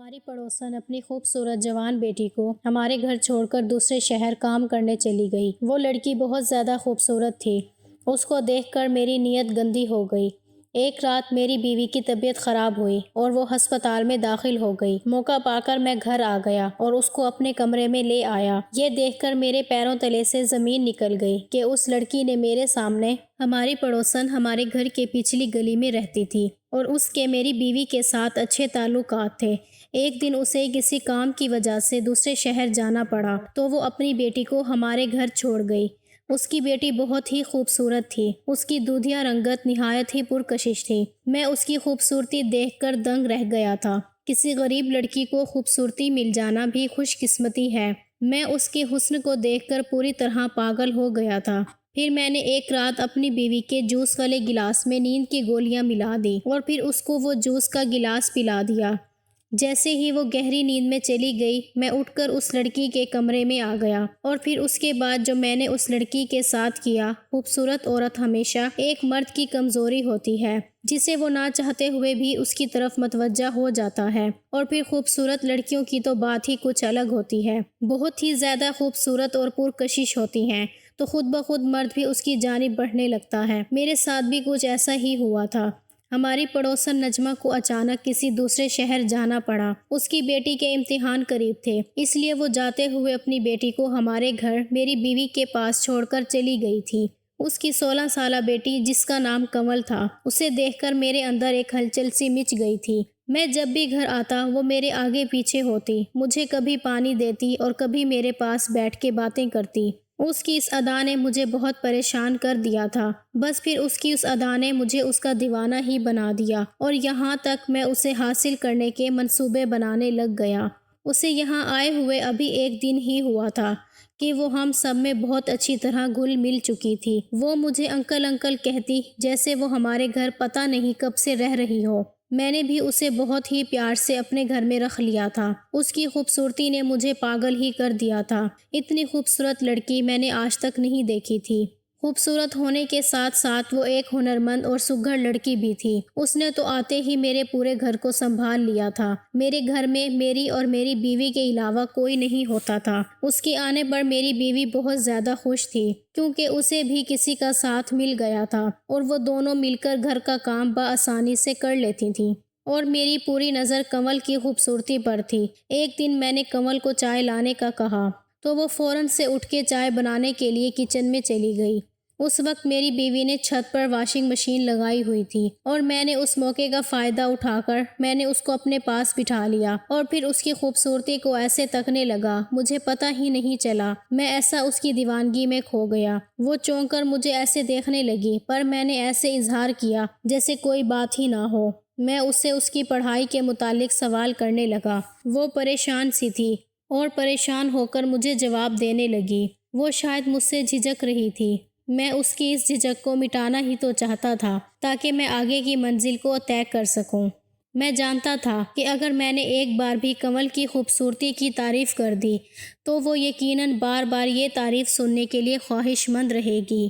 ہماری پڑوسن اپنی خوبصورت جوان بیٹی کو ہمارے گھر چھوڑ کر دوسرے شہر کام کرنے چلی گئی۔ وہ لڑکی بہت زیادہ خوبصورت تھی۔ اس کو دیکھ کر میری نیت گندی ہو گئی۔ ایک رات میری بیوی کی طبیعت خراب ہوئی اور وہ ہسپتال میں داخل ہو گئی۔ موقع پا کر میں گھر آ گیا اور اس کو اپنے کمرے میں لے آیا۔ یہ دیکھ کر میرے پیروں تلے سے زمین نکل گئی کہ اس لڑکی نے میرے سامنے ہماری پڑوسن ہمارے گھر کے پچھلی گلی میں رہتی تھی اور اس کے میری بیوی کے ساتھ اچھے تعلقات تھے۔ ایک دن اسے کسی کام کی وجہ سے دوسرے شہر جانا پڑا تو وہ اپنی بیٹی کو ہمارے گھر چھوڑ گئی۔ اس کی بیٹی بہت ہی خوبصورت تھی۔ اس کی دودھیا رنگت نہایت ہی پرکشش تھی۔ میں اس کی خوبصورتی دیکھ کر دنگ رہ گیا تھا۔ کسی غریب لڑکی کو خوبصورتی مل جانا بھی خوش قسمتی ہے۔ میں اس کے حسن کو دیکھ کر پوری طرح پاگل ہو گیا تھا۔ پھر میں نے ایک رات اپنی بیوی کے جوس والے گلاس میں نیند کی گولیاں ملا دی اور پھر اس کو وہ جوس کا گلاس پلا دیا۔ جیسے ہی وہ گہری نیند میں چلی گئی، میں اٹھ کر اس لڑکی کے کمرے میں آ گیا اور پھر اس کے بعد جو میں نے اس لڑکی کے ساتھ کیا۔ خوبصورت عورت ہمیشہ ایک مرد کی کمزوری ہوتی ہے جسے وہ نہ چاہتے ہوئے بھی اس کی طرف متوجہ ہو جاتا ہے، اور پھر خوبصورت لڑکیوں کی تو بات ہی کچھ الگ ہوتی ہے۔ بہت ہی زیادہ خوبصورت اور پرکشش ہوتی ہیں تو خود بخود مرد بھی اس کی جانب بڑھنے لگتا ہے۔ میرے ساتھ بھی کچھ ایسا ہی ہوا تھا۔ ہماری پڑوسن نجمہ کو اچانک کسی دوسرے شہر جانا پڑا۔ اس کی بیٹی کے امتحان قریب تھے، اس لیے وہ جاتے ہوئے اپنی بیٹی کو ہمارے گھر میری بیوی کے پاس چھوڑ کر چلی گئی تھی۔ اس کی 16 سالہ بیٹی جس کا نام کنول تھا، اسے دیکھ کر میرے اندر ایک ہلچل سی مچ گئی تھی۔ میں جب بھی گھر آتا وہ میرے آگے پیچھے ہوتی، مجھے کبھی پانی دیتی اور کبھی میرے پاس بیٹھ کے باتیں کرتی۔ اس کی اس ادا نے مجھے بہت پریشان کر دیا تھا۔ بس پھر اس کی اس ادا نے مجھے اس کا دیوانہ ہی بنا دیا اور یہاں تک میں اسے حاصل کرنے کے منصوبے بنانے لگ گیا۔ اسے یہاں آئے ہوئے ابھی ایک دن ہی ہوا تھا کہ وہ ہم سب میں بہت اچھی طرح گھل مل چکی تھی۔ وہ مجھے انکل انکل کہتی جیسے وہ ہمارے گھر پتہ نہیں کب سے رہ رہی ہو۔ میں نے بھی اسے بہت ہی پیار سے اپنے گھر میں رکھ لیا تھا۔ اس کی خوبصورتی نے مجھے پاگل ہی کر دیا تھا۔ اتنی خوبصورت لڑکی میں نے آج تک نہیں دیکھی تھی۔ خوبصورت ہونے کے ساتھ ساتھ وہ ایک ہنرمند اور سگھڑ لڑکی بھی تھی۔ اس نے تو آتے ہی میرے پورے گھر کو سنبھال لیا تھا۔ میرے گھر میں میری اور میری بیوی کے علاوہ کوئی نہیں ہوتا تھا۔ اس کے آنے پر میری بیوی بہت زیادہ خوش تھی کیونکہ اسے بھی کسی کا ساتھ مل گیا تھا اور وہ دونوں مل کر گھر کا کام بآسانی سے کر لیتی تھیں، اور میری پوری نظر کنول کی خوبصورتی پر تھی۔ ایک دن میں نے کنول کو چائے لانے کا کہا تو وہ فوراً سے اٹھ کے چائے بنانے کے لیے کچن میں چلی گئی۔ اس وقت میری بیوی نے چھت پر واشنگ مشین لگائی ہوئی تھی اور میں نے اس موقع کا فائدہ اٹھا کر میں نے اس کو اپنے پاس بٹھا لیا اور پھر اس کی خوبصورتی کو ایسے تکنے لگا، مجھے پتہ ہی نہیں چلا۔ میں ایسا اس کی دیوانگی میں کھو گیا۔ وہ چونک کر مجھے ایسے دیکھنے لگی، پر میں نے ایسے اظہار کیا جیسے کوئی بات ہی نہ ہو۔ میں اسے اس کی پڑھائی کے متعلق سوال کرنے لگا۔ وہ پریشان سی تھی اور پریشان ہو کر مجھے جواب دینے لگی۔ وہ شاید مجھ سے جھجک رہی تھی۔ میں اس کی اس جھجک کو مٹانا ہی تو چاہتا تھا تاکہ میں آگے کی منزل کو طے کر سکوں۔ میں جانتا تھا کہ اگر میں نے ایک بار بھی کنول کی خوبصورتی کی تعریف کر دی تو وہ یقیناً بار بار یہ تعریف سننے کے لیے خواہش مند رہے گی۔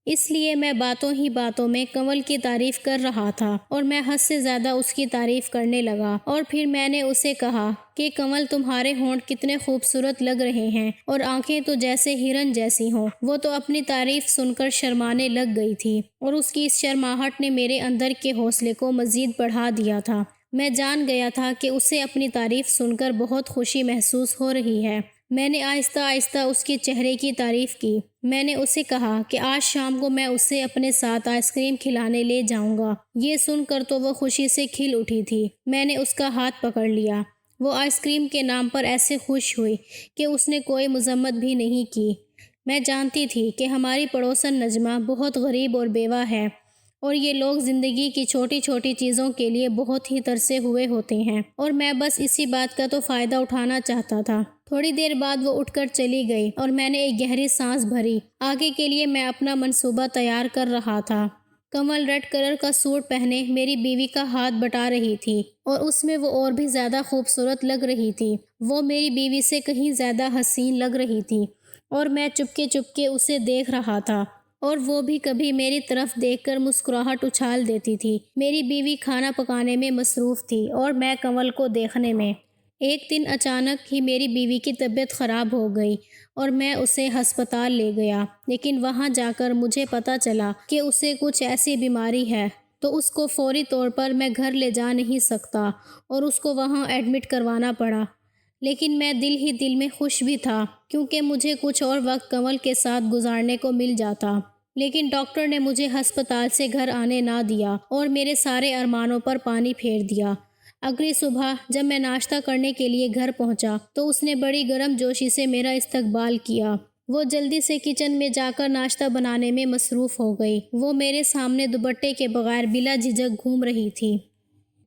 اس لیے میں باتوں ہی باتوں میں کنول کی تعریف کر رہا تھا اور میں حد سے زیادہ اس کی تعریف کرنے لگا، اور پھر میں نے اسے کہا کہ کنول تمہارے ہونٹ کتنے خوبصورت لگ رہے ہیں اور آنکھیں تو جیسے ہرن جیسی ہوں۔ وہ تو اپنی تعریف سن کر شرمانے لگ گئی تھی اور اس کی اس شرماہٹ نے میرے اندر کے حوصلے کو مزید بڑھا دیا تھا۔ میں جان گیا تھا کہ اسے اپنی تعریف سن کر بہت خوشی محسوس ہو رہی ہے۔ میں نے آہستہ آہستہ اس کے چہرے کی تعریف کی۔ میں نے اسے کہا کہ آج شام کو میں اسے اپنے ساتھ آئس کریم کھلانے لے جاؤں گا۔ یہ سن کر تو وہ خوشی سے کھل اٹھی تھی۔ میں نے اس کا ہاتھ پکڑ لیا۔ وہ آئس کریم کے نام پر ایسے خوش ہوئی کہ اس نے کوئی مذمت بھی نہیں کی۔ میں جانتی تھی کہ ہماری پڑوسن نجمہ بہت غریب اور بیوہ ہے اور یہ لوگ زندگی کی چھوٹی چھوٹی چیزوں کے لیے بہت ہی ترسے ہوئے ہوتے ہیں، اور میں بس اسی بات کا تو فائدہ اٹھانا چاہتا تھا۔ تھوڑی دیر بعد وہ اٹھ کر چلی گئی اور میں نے ایک گہری سانس بھری۔ آگے کے لیے میں اپنا منصوبہ تیار کر رہا تھا۔ کنول ریڈ کلر کا سوٹ پہنے میری بیوی کا ہاتھ بٹا رہی تھی اور اس میں وہ اور بھی زیادہ خوبصورت لگ رہی تھی۔ وہ میری بیوی سے کہیں زیادہ حسین لگ رہی تھی اور میں چپکے چپکے اسے دیکھ رہا تھا، اور وہ بھی کبھی میری طرف دیکھ کر مسکراہٹ اچھال دیتی تھی۔ میری بیوی کھانا پکانے میں مصروف تھی اور میں کنول کو دیکھنے میں۔ ایک دن اچانک ہی میری بیوی کی طبیعت خراب ہو گئی اور میں اسے ہسپتال لے گیا، لیکن وہاں جا کر مجھے پتہ چلا کہ اسے کچھ ایسی بیماری ہے تو اس کو فوری طور پر میں گھر لے جا نہیں سکتا اور اس کو وہاں ایڈمٹ کروانا پڑا۔ لیکن میں دل ہی دل میں خوش بھی تھا کیونکہ مجھے کچھ اور وقت کنول کے ساتھ گزارنے کو مل جاتا، لیکن ڈاکٹر نے مجھے ہسپتال سے گھر آنے نہ دیا اور میرے سارے ارمانوں پر پانی پھیر دیا۔ اگلی صبح جب میں ناشتہ کرنے کے لیے گھر پہنچا تو اس نے بڑی گرم جوشی سے میرا استقبال کیا۔ وہ جلدی سے کچن میں جا کر ناشتہ بنانے میں مصروف ہو گئی۔ وہ میرے سامنے دوپٹے کے بغیر بلا جھجک گھوم رہی تھی۔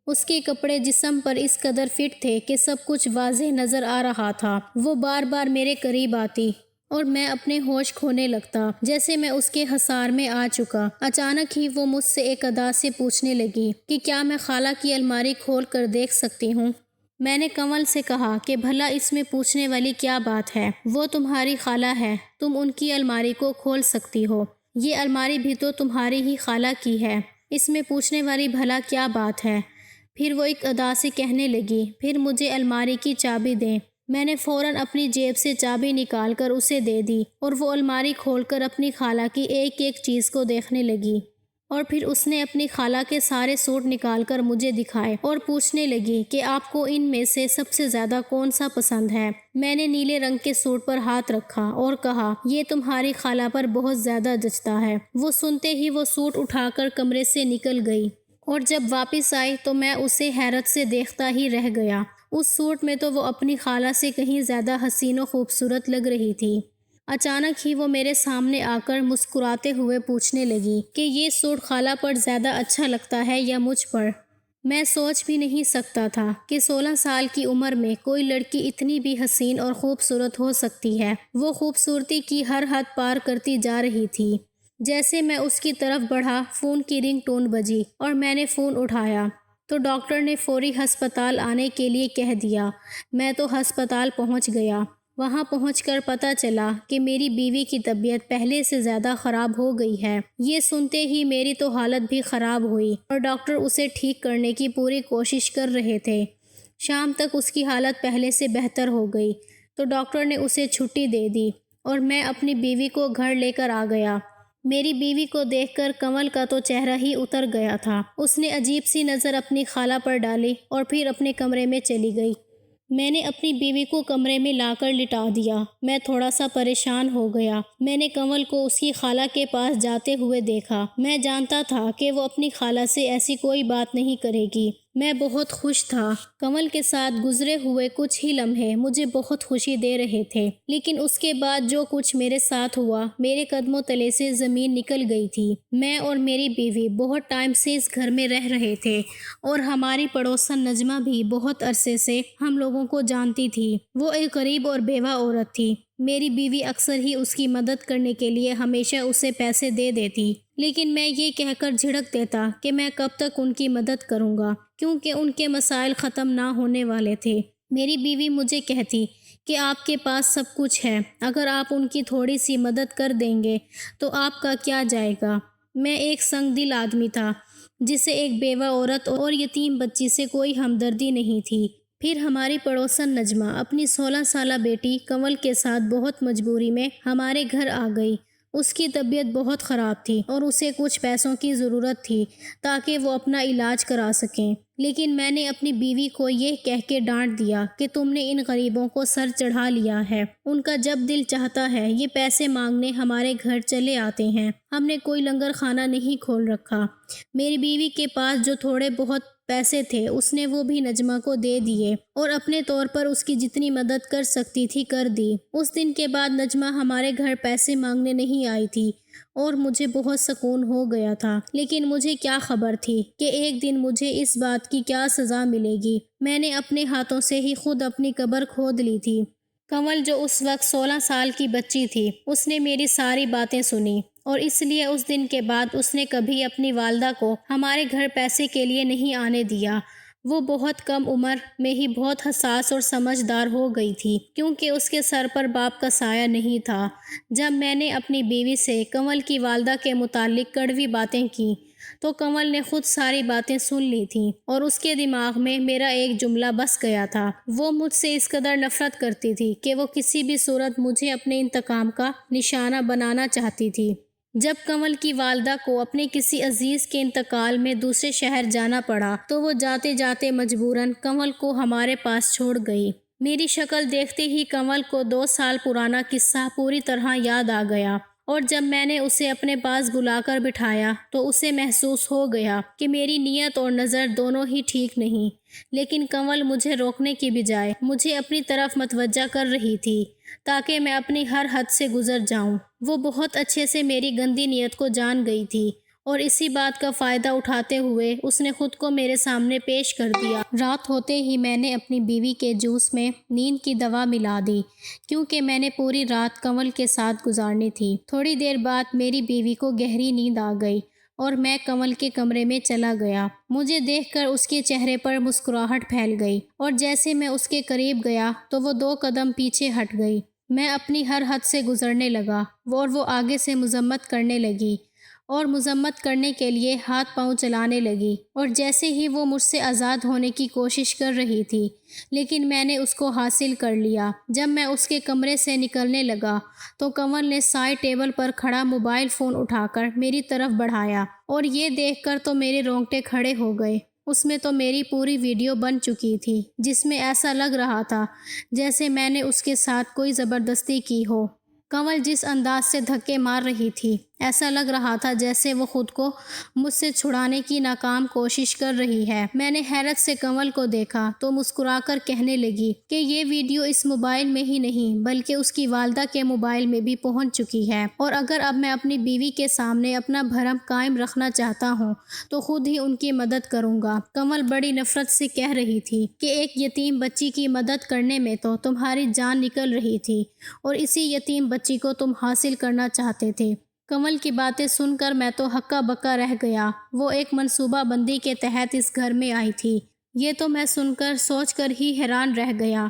اس کے کپڑے جسم پر اس قدر فٹ تھے کہ سب کچھ واضح نظر آ رہا تھا۔ وہ بار بار میرے قریب آتی اور میں اپنے ہوش کھونے لگتا جیسے میں اس کے حصار میں آ چکا۔ اچانک ہی وہ مجھ سے ایک ادا سے پوچھنے لگی کہ کیا میں خالہ کی الماری کھول کر دیکھ سکتی ہوں؟ میں نے کنول سے کہا کہ بھلا اس میں پوچھنے والی کیا بات ہے، وہ تمہاری خالہ ہے، تم ان کی الماری کو کھول سکتی ہو، یہ الماری بھی تو تمہاری ہی خالہ کی ہے، اس میں پوچھنے والی بھلا کیا بات ہے؟ پھر وہ ایک ادا سے کہنے لگی، پھر مجھے الماری کی چابی دیں۔ میں نے فوراً اپنی جیب سے چابی نکال کر اسے دے دی اور وہ الماری کھول کر اپنی خالہ کی ایک ایک چیز کو دیکھنے لگی، اور پھر اس نے اپنی خالہ کے سارے سوٹ نکال کر مجھے دکھائے اور پوچھنے لگی کہ آپ کو ان میں سے سب سے زیادہ کون سا پسند ہے؟ میں نے نیلے رنگ کے سوٹ پر ہاتھ رکھا اور کہا، یہ تمہاری خالہ پر بہت زیادہ جچتا ہے۔ وہ سنتے ہی وہ سوٹ اٹھا کر کمرے سے نکل گئی اور جب واپس آئی تو میں اسے حیرت سے دیکھتا ہی رہ گیا۔ اس سوٹ میں تو وہ اپنی خالہ سے کہیں زیادہ حسین و خوبصورت لگ رہی تھی۔ اچانک ہی وہ میرے سامنے آ کر مسکراتے ہوئے پوچھنے لگی کہ یہ سوٹ خالہ پر زیادہ اچھا لگتا ہے یا مجھ پر؟ میں سوچ بھی نہیں سکتا تھا کہ 16 سال کی عمر میں کوئی لڑکی اتنی بھی حسین اور خوبصورت ہو سکتی ہے۔ وہ خوبصورتی کی ہر حد پار کرتی جا رہی تھی۔ جیسے میں اس کی طرف بڑھا، فون کی رنگ ٹون بجی اور میں نے فون اٹھایا تو ڈاکٹر نے فوری ہسپتال آنے کے لیے کہہ دیا۔ میں تو ہسپتال پہنچ گیا۔ وہاں پہنچ کر پتہ چلا کہ میری بیوی کی طبیعت پہلے سے زیادہ خراب ہو گئی ہے۔ یہ سنتے ہی میری تو حالت بھی خراب ہوئی اور ڈاکٹر اسے ٹھیک کرنے کی پوری کوشش کر رہے تھے۔ شام تک اس کی حالت پہلے سے بہتر ہو گئی تو ڈاکٹر نے اسے چھٹی دے دی اور میں اپنی بیوی کو گھر لے کر آ گیا۔ میری بیوی کو دیکھ کر کنول کا تو چہرہ ہی اتر گیا تھا۔ اس نے عجیب سی نظر اپنی خالہ پر ڈالی اور پھر اپنے کمرے میں چلی گئی۔ میں نے اپنی بیوی کو کمرے میں لا کر لٹا دیا۔ میں تھوڑا سا پریشان ہو گیا۔ میں نے کنول کو اس کی خالہ کے پاس جاتے ہوئے دیکھا۔ میں جانتا تھا کہ وہ اپنی خالہ سے ایسی کوئی بات نہیں کرے گی۔ میں بہت خوش تھا۔ کنول کے ساتھ گزرے ہوئے کچھ ہی لمحے مجھے بہت خوشی دے رہے تھے، لیکن اس کے بعد جو کچھ میرے ساتھ ہوا، میرے قدموں تلے سے زمین نکل گئی تھی۔ میں اور میری بیوی بہت ٹائم سے اس گھر میں رہ رہے تھے اور ہماری پڑوسن نجمہ بھی بہت عرصے سے ہم لوگوں کو جانتی تھی۔ وہ ایک غریب اور بیوہ عورت تھی۔ میری بیوی اکثر ہی اس کی مدد کرنے کے لیے ہمیشہ اسے پیسے دے دیتی، لیکن میں یہ کہہ کر جھڑک دیتا کہ میں کب تک ان کی مدد کروں گا، کیونکہ ان کے مسائل ختم نہ ہونے والے تھے۔ میری بیوی مجھے کہتی کہ آپ کے پاس سب کچھ ہے، اگر آپ ان کی تھوڑی سی مدد کر دیں گے تو آپ کا کیا جائے گا۔ میں ایک سنگ دل آدمی تھا جسے ایک بیوہ عورت اور یتیم بچی سے کوئی ہمدردی نہیں تھی۔ پھر ہماری پڑوسن نجمہ اپنی 16 سالہ بیٹی کنول کے ساتھ بہت مجبوری میں ہمارے گھر آ گئی۔ اس کی طبیعت بہت خراب تھی اور اسے کچھ پیسوں کی ضرورت تھی تاکہ وہ اپنا علاج کرا سکیں، لیکن میں نے اپنی بیوی کو یہ کہہ کے ڈانٹ دیا کہ تم نے ان غریبوں کو سر چڑھا لیا ہے، ان کا جب دل چاہتا ہے یہ پیسے مانگنے ہمارے گھر چلے آتے ہیں، ہم نے کوئی لنگر خانہ نہیں کھول رکھا۔ میری بیوی کے پاس جو تھوڑے بہت پیسے تھے اس نے وہ بھی نجمہ کو دے دیے اور اپنے طور پر اس کی جتنی مدد کر سکتی تھی کر دی۔ اس دن کے بعد نجمہ ہمارے گھر پیسے مانگنے نہیں آئی تھی اور مجھے بہت سکون ہو گیا تھا، لیکن مجھے کیا خبر تھی کہ ایک دن مجھے اس بات کی کیا سزا ملے گی۔ میں نے اپنے ہاتھوں سے ہی خود اپنی قبر کھود لی تھی۔ کنول جو اس وقت 16 سال کی بچی تھی، اس نے میری ساری باتیں سنی اور اس لیے اس دن کے بعد اس نے کبھی اپنی والدہ کو ہمارے گھر پیسے کے لیے نہیں آنے دیا۔ وہ بہت کم عمر میں ہی بہت حساس اور سمجھدار ہو گئی تھی، کیونکہ اس کے سر پر باپ کا سایہ نہیں تھا۔ جب میں نے اپنی بیوی سے کنول کی والدہ کے متعلق کڑوی باتیں کی تو کنول نے خود ساری باتیں سن لی تھیں اور اس کے دماغ میں میرا ایک جملہ بس گیا تھا۔ وہ مجھ سے اس قدر نفرت کرتی تھی کہ وہ کسی بھی صورت مجھے اپنے انتقام کا نشانہ بنانا چاہتی تھی۔ جب کنول کی والدہ کو اپنے کسی عزیز کے انتقال میں دوسرے شہر جانا پڑا تو وہ جاتے جاتے مجبوراً کنول کو ہمارے پاس چھوڑ گئی۔ میری شکل دیکھتے ہی کنول کو 2 سال پرانا قصہ پوری طرح یاد آ گیا، اور جب میں نے اسے اپنے پاس بلا کر بٹھایا تو اسے محسوس ہو گیا کہ میری نیت اور نظر دونوں ہی ٹھیک نہیں، لیکن کنول مجھے روکنے کی بجائے مجھے اپنی طرف متوجہ کر رہی تھی تاکہ میں اپنی ہر حد سے گزر جاؤں۔ وہ بہت اچھے سے میری گندی نیت کو جان گئی تھی اور اسی بات کا فائدہ اٹھاتے ہوئے اس نے خود کو میرے سامنے پیش کر دیا۔ رات ہوتے ہی میں نے اپنی بیوی کے جوس میں نیند کی دوا ملا دی کیونکہ میں نے پوری رات کنول کے ساتھ گزارنی تھی۔ تھوڑی دیر بعد میری بیوی کو گہری نیند آ گئی اور میں کنول کے کمرے میں چلا گیا۔ مجھے دیکھ کر اس کے چہرے پر مسکراہٹ پھیل گئی اور جیسے میں اس کے قریب گیا تو وہ 2 قدم پیچھے ہٹ گئی۔ میں اپنی ہر حد سے گزرنے لگا اور وہ آگے سے مذمت کرنے لگی اور مذمت کرنے کے لیے ہاتھ پاؤں چلانے لگی، اور جیسے ہی وہ مجھ سے آزاد ہونے کی کوشش کر رہی تھی لیکن میں نے اس کو حاصل کر لیا۔ جب میں اس کے کمرے سے نکلنے لگا تو کنول نے سائڈ ٹیبل پر کھڑا موبائل فون اٹھا کر میری طرف بڑھایا، اور یہ دیکھ کر تو میرے رونگٹے کھڑے ہو گئے۔ اس میں تو میری پوری ویڈیو بن چکی تھی جس میں ایسا لگ رہا تھا جیسے میں نے اس کے ساتھ کوئی زبردستی کی ہو۔ کنول جس انداز سے دھکے مار رہی تھی ایسا لگ رہا تھا جیسے وہ خود کو مجھ سے چھڑانے کی ناکام کوشش کر رہی ہے۔ میں نے حیرت سے کنول کو دیکھا تو مسکرا کر کہنے لگی کہ یہ ویڈیو اس موبائل میں ہی نہیں بلکہ اس کی والدہ کے موبائل میں بھی پہنچ چکی ہے، اور اگر اب میں اپنی بیوی کے سامنے اپنا بھرم قائم رکھنا چاہتا ہوں تو خود ہی ان کی مدد کروں گا۔ کنول بڑی نفرت سے کہہ رہی تھی کہ ایک یتیم بچی کی مدد کرنے میں تو تمہاری جان نکل رہی تھی اور اسی یتیم بچی کو تم حاصل کرنا چاہتے تھے۔ کنول کی باتیں سن کر میں تو ہکا بکا رہ گیا۔ وہ ایک منصوبہ بندی کے تحت اس گھر میں آئی تھی، یہ تو میں سوچ کر ہی حیران رہ گیا۔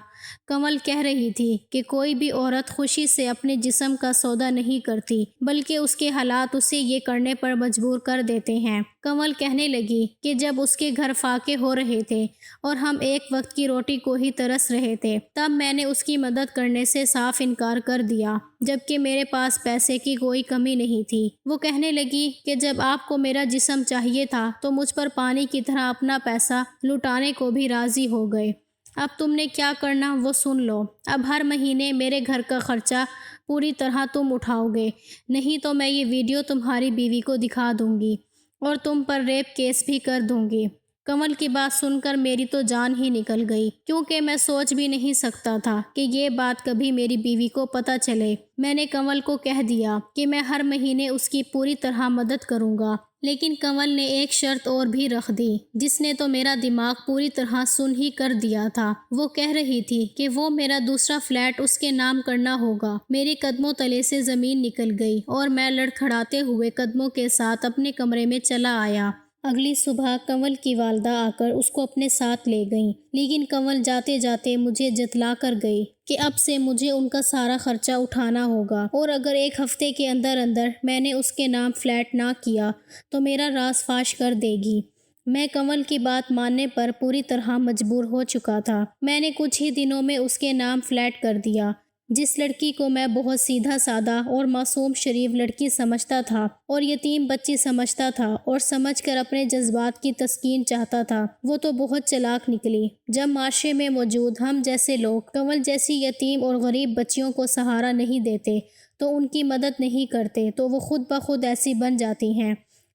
کنول کہہ رہی تھی کہ کوئی بھی عورت خوشی سے اپنے جسم کا سودا نہیں کرتی بلکہ اس کے حالات اسے یہ کرنے پر مجبور کر دیتے ہیں۔ کنول کہنے لگی کہ جب اس کے گھر فاقے ہو رہے تھے اور ہم ایک وقت کی روٹی کو ہی ترس رہے تھے تب میں نے اس کی مدد کرنے سے صاف انکار کر دیا جبکہ میرے پاس پیسے کی کوئی کمی نہیں تھی۔ وہ کہنے لگی کہ جب آپ کو میرا جسم چاہیے تھا تو مجھ پر پانی کی طرح اپنا پیسہ لٹانے کو بھی راضی ہو گئے۔ اب تم نے کیا کرنا وہ سن لو۔ اب ہر مہینے میرے گھر کا خرچہ پوری طرح تم اٹھاؤ گے، نہیں تو میں یہ ویڈیو تمہاری بیوی کو دکھا دوں گی اور تم پر ریپ کیس بھی کر دوں گی۔ کنول کی بات سن کر میری تو جان ہی نکل گئی کیونکہ میں سوچ بھی نہیں سکتا تھا کہ یہ بات کبھی میری بیوی کو پتہ چلے۔ میں نے کنول کو کہہ دیا کہ میں ہر مہینے اس کی پوری طرح مدد کروں گا، لیکن کنول نے ایک شرط اور بھی رکھ دی جس نے تو میرا دماغ پوری طرح سن ہی کر دیا تھا۔ وہ کہہ رہی تھی کہ وہ میرا دوسرا فلیٹ اس کے نام کرنا ہوگا۔ میرے قدموں تلے سے زمین نکل گئی اور میں لڑکھڑاتے ہوئے قدموں کے ساتھ اپنے کمرے میں چلا آیا۔ اگلی صبح کنول کی والدہ آ کر اس کو اپنے ساتھ لے گئیں، لیکن کنول جاتے جاتے مجھے جتلا کر گئی کہ اب سے مجھے ان کا سارا خرچہ اٹھانا ہوگا، اور اگر 1 ہفتے کے اندر میں نے اس کے نام فلیٹ نہ کیا تو میرا راز فاش کر دے گی۔ میں کنول کی بات ماننے پر پوری طرح مجبور ہو چکا تھا۔ میں نے کچھ ہی دنوں میں اس کے نام فلیٹ کر دیا۔ جس لڑکی کو میں بہت سیدھا سادہ اور معصوم شریف لڑکی سمجھتا تھا اور یتیم بچی سمجھتا تھا اور سمجھ کر اپنے جذبات کی تسکین چاہتا تھا، وہ تو بہت چلاک نکلی۔ جب معاشرے میں موجود ہم جیسے لوگ کنول جیسی یتیم اور غریب بچیوں کو سہارا نہیں دیتے تو ان کی مدد نہیں کرتے تو وہ خود بخود ایسی بن جاتی ہیں،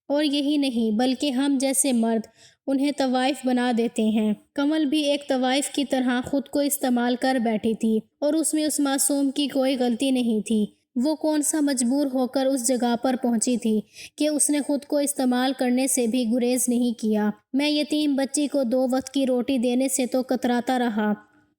اور یہی نہیں بلکہ ہم جیسے مرد انہیں طوائف بنا دیتے ہیں۔ کنول بھی ایک طوائف کی طرح خود کو استعمال کر بیٹھی تھی اور اس میں اس معصوم کی کوئی غلطی نہیں تھی۔ وہ کون سا مجبور ہو کر اس جگہ پر پہنچی تھی کہ اس نے خود کو استعمال کرنے سے بھی گریز نہیں کیا۔ میں یتیم بچی کو 2 وقت کی روٹی دینے سے تو کتراتا رہا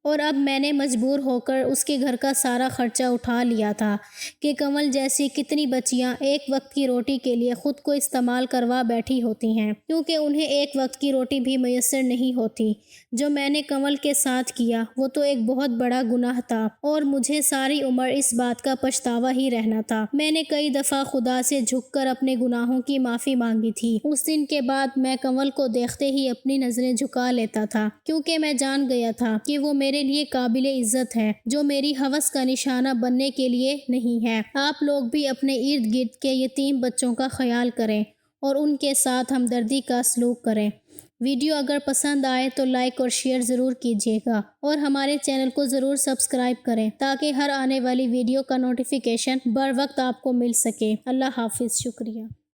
اور اب میں نے مجبور ہو کر اس کے گھر کا سارا خرچہ اٹھا لیا تھا کہ کنول جیسی کتنی بچیاں ایک وقت کی روٹی کے لیے خود کو استعمال کروا بیٹھی ہوتی ہیں، کیونکہ انہیں ایک وقت کی روٹی بھی میسر نہیں ہوتی۔ جو میں نے کنول کے ساتھ کیا وہ تو ایک بہت بڑا گناہ تھا اور مجھے ساری عمر اس بات کا پچھتاوا ہی رہنا تھا۔ میں نے کئی دفعہ خدا سے جھک کر اپنے گناہوں کی معافی مانگی تھی۔ اس دن کے بعد میں کنول کو دیکھتے ہی اپنی نظریں جھکا لیتا تھا، کیونکہ میں جان گیا تھا کہ وہ میرے لیے قابل عزت ہے، جو میری ہوس کا نشانہ بننے کے لیے نہیں ہے۔ آپ لوگ بھی اپنے ارد گرد کے یتیم بچوں کا خیال کریں اور ان کے ساتھ ہمدردی کا سلوک کریں۔ ویڈیو اگر پسند آئے تو لائک اور شیئر ضرور کیجیے گا اور ہمارے چینل کو ضرور سبسکرائب کریں تاکہ ہر آنے والی ویڈیو کا نوٹیفیکیشن بر وقت آپ کو مل سکے۔ اللہ حافظ، شکریہ۔